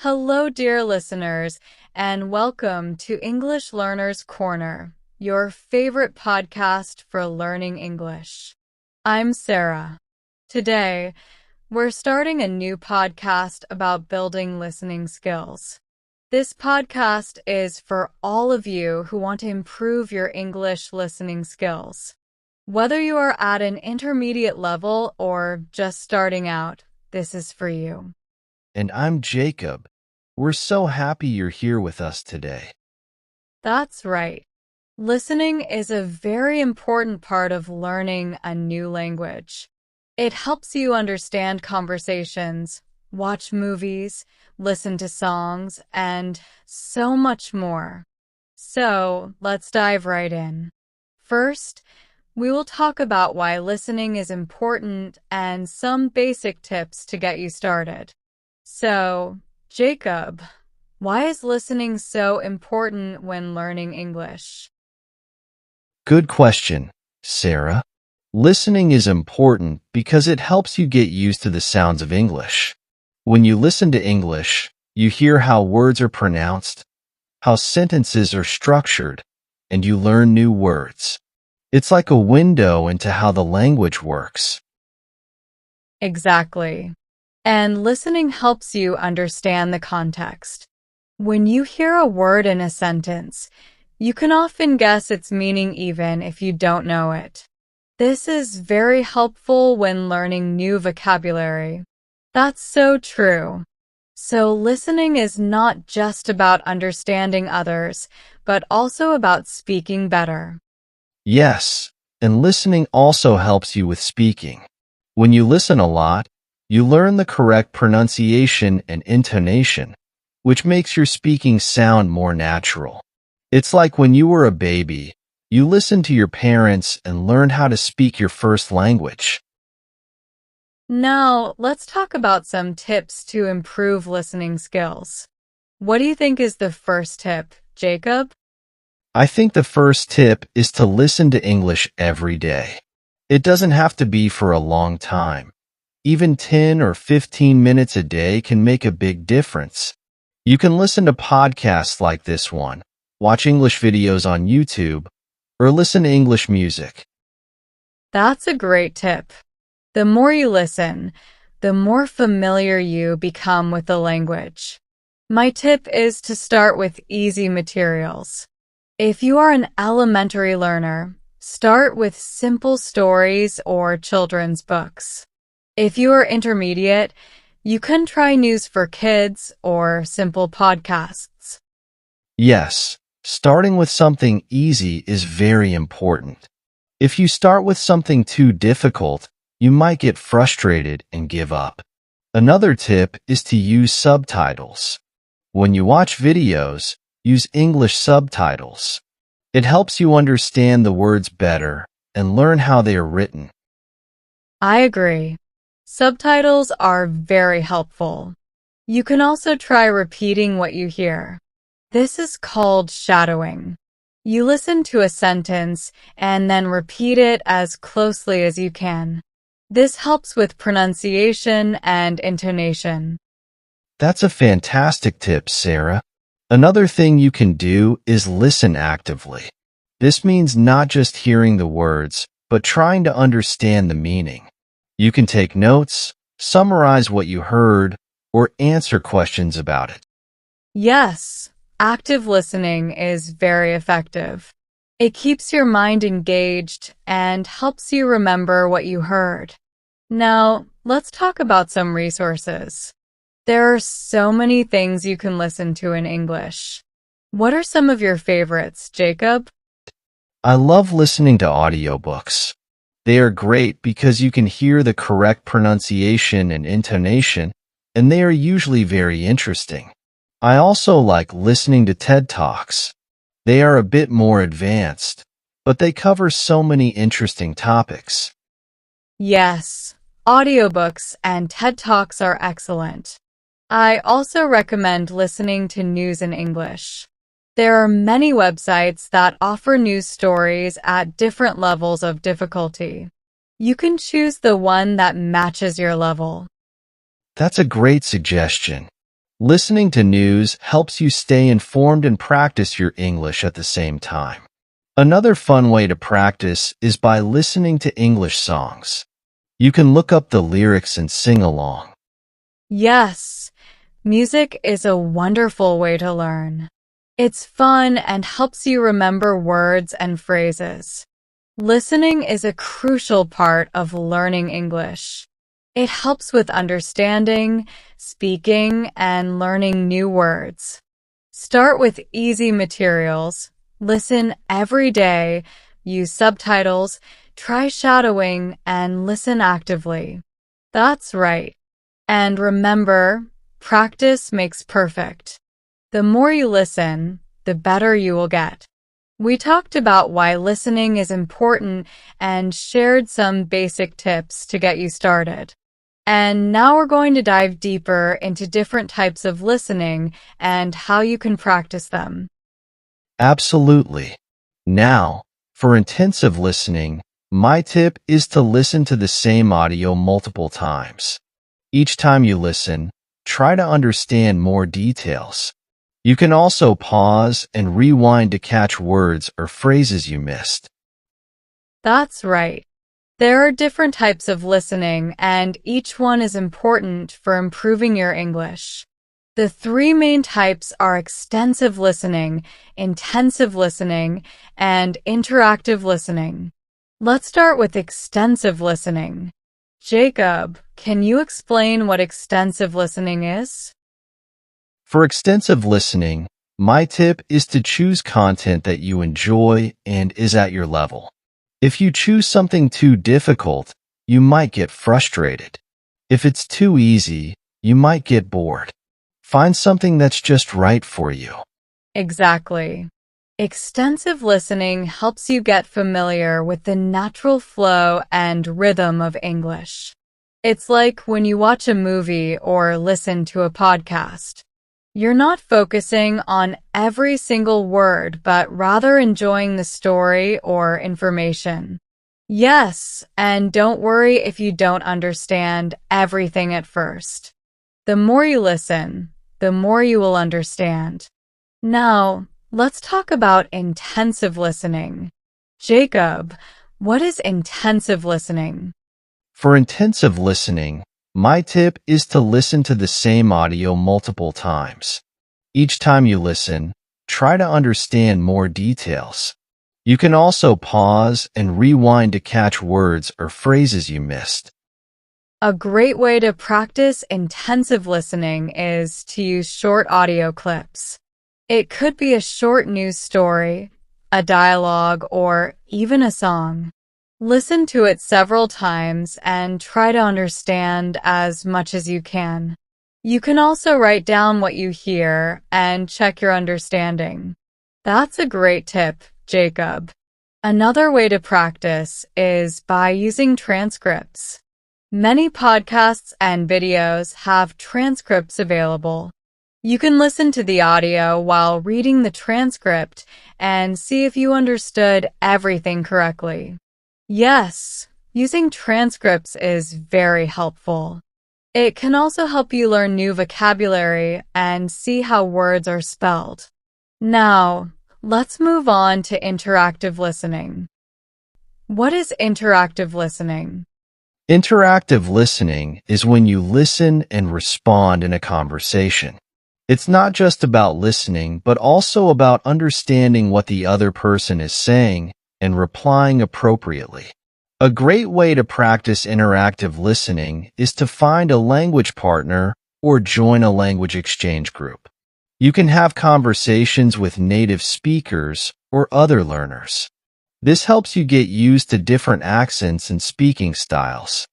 Hello, dear listeners, and welcome to English Learners Corner, your favorite podcast for learning English. I'm Sarah. Today, we're starting a new podcast about building listening skills. This podcast is for all of you who want to improve your English listening skills. Whether you are at an intermediate level or just starting out, this is for you. And I'm Jacob. We're so happy you're here with us today. That's right. Listening is a very important part of learning a new language. It helps you understand conversations, watch movies, listen to songs, and so much more. So, let's dive right in. First, we will talk about why listening is important and some basic tips to get you started. So, Jacob, why is listening so important when learning English? Good question, Sarah. Listening is important because it helps you get used to the sounds of English. When you listen to English, you hear how words are pronounced, how sentences are structured, and you learn new words. It's like a window into how the language works. Exactly. And listening helps you understand the context. When you hear a word in a sentence, you can often guess its meaning even if you don't know it. This is very helpful when learning new vocabulary. That's so true. So listening is not just about understanding others, but also about speaking better. Yes, and listening also helps you with speaking. When you listen a lot, you learn the correct pronunciation and intonation, which makes your speaking sound more natural. It's like when you were a baby, you listened to your parents and learned how to speak your first language. Now, let's talk about some tips to improve listening skills. What do you think is the first tip, Jacob? I think the first tip is to listen to English every day. It doesn't have to be for a long time. Even 10 or 15 minutes a day can make a big difference. You can listen to podcasts like this one, watch English videos on YouTube, or listen to English music. That's a great tip. The more you listen, the more familiar you become with the language. My tip is to start with easy materials. If you are an elementary learner, start with simple stories or children's books. If you are intermediate, you can try news for kids or simple podcasts. Yes, starting with something easy is very important. If you start with something too difficult, you might get frustrated and give up. Another tip is to use subtitles. When you watch videos, use English subtitles. It helps you understand the words better and learn how they are written. I agree. Subtitles are very helpful. You can also try repeating what you hear. This is called shadowing. You listen to a sentence and then repeat it as closely as you can. This helps with pronunciation and intonation. That's a fantastic tip, Sarah. Another thing you can do is listen actively. This means not just hearing the words, but trying to understand the meaning. You can take notes, summarize what you heard, or answer questions about it. Yes, active listening is very effective. It keeps your mind engaged and helps you remember what you heard. Now, let's talk about some resources. There are so many things you can listen to in English. What are some of your favorites, Jacob? I love listening to audiobooks. They are great because you can hear the correct pronunciation and intonation, and they are usually very interesting. I also like listening to TED Talks. They are a bit more advanced, but they cover so many interesting topics. Yes, audiobooks and TED Talks are excellent. I also recommend listening to news in English. There are many websites that offer news stories at different levels of difficulty. You can choose the one that matches your level. That's a great suggestion. Listening to news helps you stay informed and practice your English at the same time. Another fun way to practice is by listening to English songs. You can look up the lyrics and sing along. Yes, music is a wonderful way to learn. It's fun and helps you remember words and phrases. Listening is a crucial part of learning English. It helps with understanding, speaking, and learning new words. Start with easy materials. Listen every day, use subtitles, try shadowing, and listen actively. That's right. And remember, practice makes perfect. The more you listen, the better you will get. We talked about why listening is important and shared some basic tips to get you started. And now we're going to dive deeper into different types of listening and how you can practice them. Absolutely. Now, for intensive listening, my tip is to listen to the same audio multiple times. Each time you listen, try to understand more details. You can also pause and rewind to catch words or phrases you missed. That's right. There are different types of listening, and each one is important for improving your English. The three main types are extensive listening, intensive listening, and interactive listening. Let's start with extensive listening. Jacob, can you explain what extensive listening is? For extensive listening, my tip is to choose content that you enjoy and is at your level. If you choose something too difficult, you might get frustrated. If it's too easy, you might get bored. Find something that's just right for you. Exactly. Extensive listening helps you get familiar with the natural flow and rhythm of English. It's like when you watch a movie or listen to a podcast. You're not focusing on every single word, but rather enjoying the story or information. Yes, and don't worry if you don't understand everything at first. The more you listen, the more you will understand. Now, let's talk about intensive listening. Jacob, what is intensive listening? For intensive listening, my tip is to listen to the same audio multiple times. Each time you listen, try to understand more details. You can also pause and rewind to catch words or phrases you missed. A great way to practice intensive listening is to use short audio clips. It could be a short news story, a dialogue, or even a song. Listen to it several times and try to understand as much as you can. You can also write down what you hear and check your understanding. That's a great tip, Jacob. Another way to practice is by using transcripts. Many podcasts and videos have transcripts available. You can listen to the audio while reading the transcript and see if you understood everything correctly. Yes, using transcripts is very helpful. It can also help you learn new vocabulary and see how words are spelled. Now, let's move on to interactive listening. What is interactive listening? Interactive listening is when you listen and respond in a conversation. It's not just about listening, but also about understanding what the other person is saying and replying appropriately. A great way to practice interactive listening is to find a language partner or join a language exchange group. You can have conversations with native speakers or other learners. This helps you get used to different accents and speaking styles.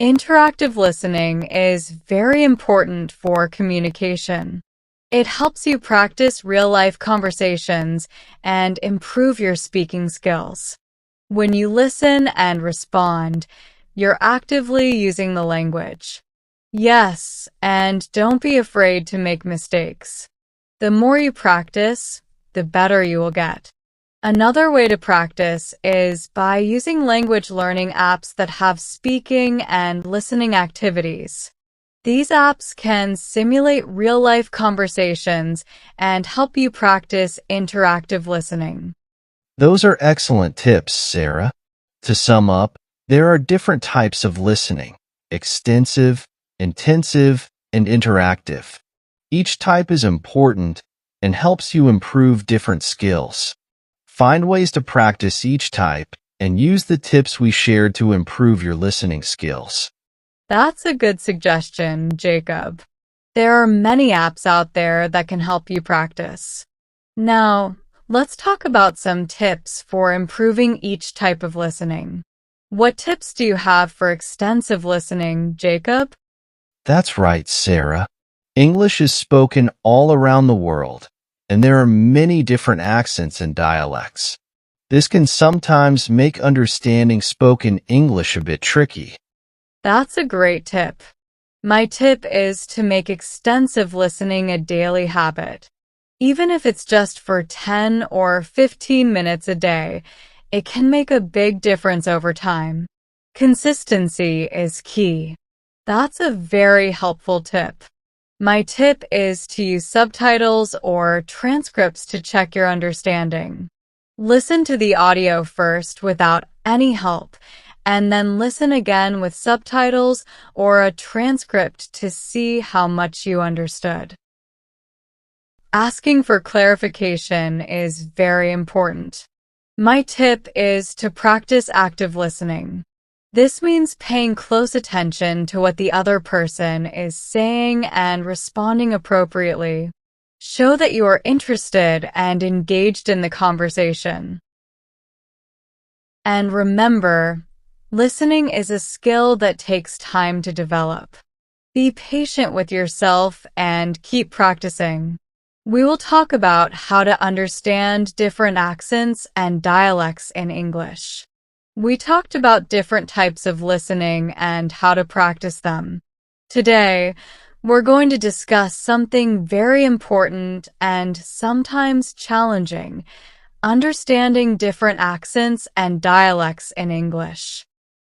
Interactive listening is very important for communication. It helps you practice real-life conversations and improve your speaking skills. When you listen and respond, you're actively using the language. Yes, and don't be afraid to make mistakes. The more you practice, the better you will get. Another way to practice is by using language learning apps that have speaking and listening activities. These apps can simulate real-life conversations and help you practice interactive listening. Those are excellent tips, Sarah. To sum up, there are different types of listening: extensive, intensive, and interactive. Each type is important and helps you improve different skills. Find ways to practice each type and use the tips we shared to improve your listening skills. That's a good suggestion, Jacob. There are many apps out there that can help you practice. Now, let's talk about some tips for improving each type of listening. What tips do you have for extensive listening, Jacob? That's right, Sarah. English is spoken all around the world, and there are many different accents and dialects. This can sometimes make understanding spoken English a bit tricky. That's a great tip. My tip is to make extensive listening a daily habit. Even if it's just for 10 or 15 minutes a day, it can make a big difference over time. Consistency is key. That's a very helpful tip. My tip is to use subtitles or transcripts to check your understanding. Listen to the audio first without any help, and then listen again with subtitles or a transcript to see how much you understood. Asking for clarification is very important. My tip is to practice active listening. This means paying close attention to what the other person is saying and responding appropriately. Show that you are interested and engaged in the conversation. And remember, listening is a skill that takes time to develop. Be patient with yourself and keep practicing. We will talk about how to understand different accents and dialects in English. We talked about different types of listening and how to practice them. Today, we're going to discuss something very important and sometimes challenging: understanding different accents and dialects in English.